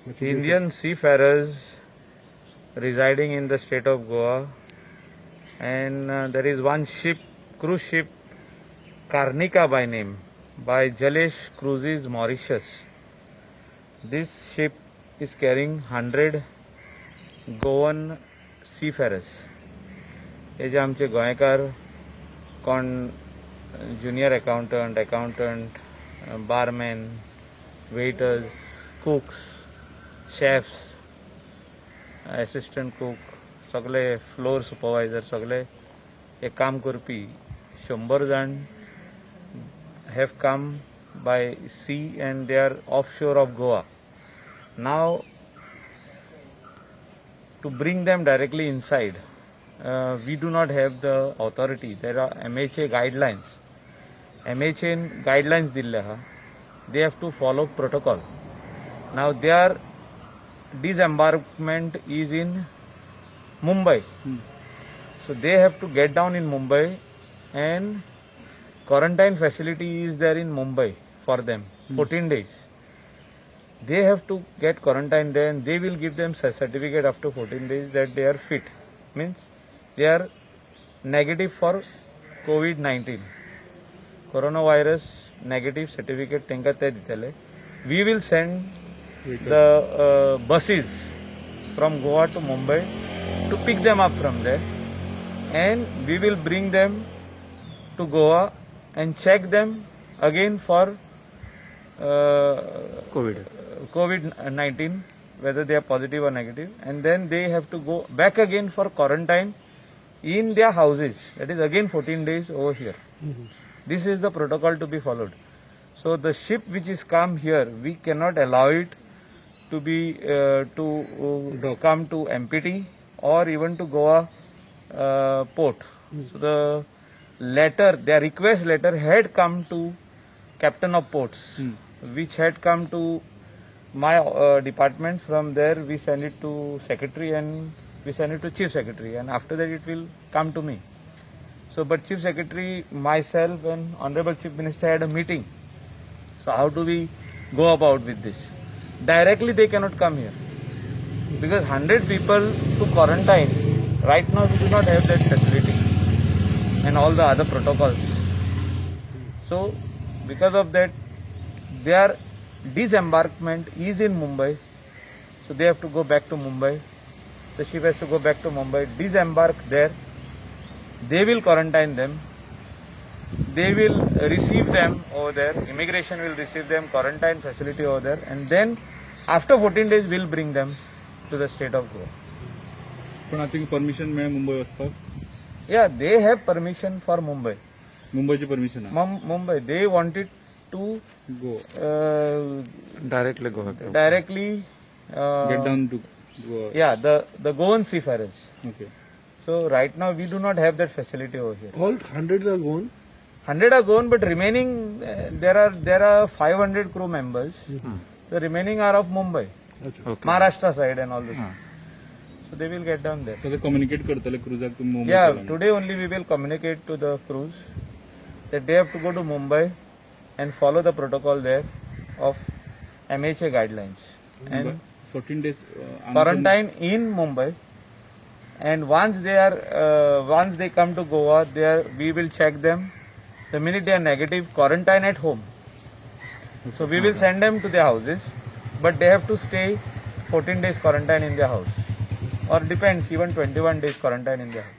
Indian seafarers residing in the state of Goa, and there is one ship, cruise ship, Karnika by name, by Jalesh Cruises Mauritius. This ship is carrying 100 Goan seafarers. हे जे आमचे गोंयकार कोण junior accountant, barmen, waiters, cooks, chefs, assistant cook, सगळे floor supervisor, सगळे हे काम करपी 100 जाण have come by sea and they are offshore of Goa. Now, to bring them directly inside, we do not have the authority. There are MHA guidelines. MHA guidelines dille ha. They have to follow protocol. Now their disembarkment is in Mumbai. So they have to get down in Mumbai, and quarantine facility is there in Mumbai for them, 14 days. They have to get quarantine there, and they will give them certificate after 14 days that they are fit. Means they are negative for COVID-19. Coronavirus negative certificate tenka te ditele. We will send the buses from Goa to Mumbai to pick them up from there, and we will bring them to Goa and check them again for COVID-19, whether they are positive or negative, and then they have to go back again for quarantine in their houses. That is again 14 days over here. This is the protocol to be followed. So the ship which is come here, we cannot allow it to be come to MPT or even to Goa port. So the letter, their request letter had come to Captain of Ports, which had come to my department. From there we send it to Secretary, and we send it to Chief Secretary, and after that it will come to me. So, but Chief Secretary, myself and Honorable Chief Minister had a meeting. So how do we go about with this? Directly they cannot come here, because 100 people to quarantine, right now we do not have that facility and all the other protocols. So because of that, their disembarkment is in Mumbai. So they have to go back to Mumbai. The ship has to go back to Mumbai, disembark there. They will quarantine them. They will receive them over there. Immigration will receive them, quarantine facility over there, and then after 14 days we'll bring them to the state of Goa. पण I think permission मिळेल मुंबई वचपाक. Yeah, they have permission for Mumbai. मुंबईची permission आहे. Mumbai, they wanted to Go. Directly Get down to Goa. Yeah, the Goan seafarers. Okay. So right now we do not have that facility over here. All 100 are gone. 100 are gone, but remaining there are 500 crew members. The remaining are of Mumbai, Maharashtra side and all this. So they will get down there. So they communicate करतले cruiser तुम Mumbai. Yeah, today only we will communicate to the crews that they have to go to Mumbai and follow the protocol there of MHA guidelines and 14 days quarantine in Mumbai. And once they come to Goa, we will check them. The minute they are negative, quarantine at home. So we will send them to their houses, but they have to stay 14 days quarantine in their house, or depends, even 21 days quarantine in their house.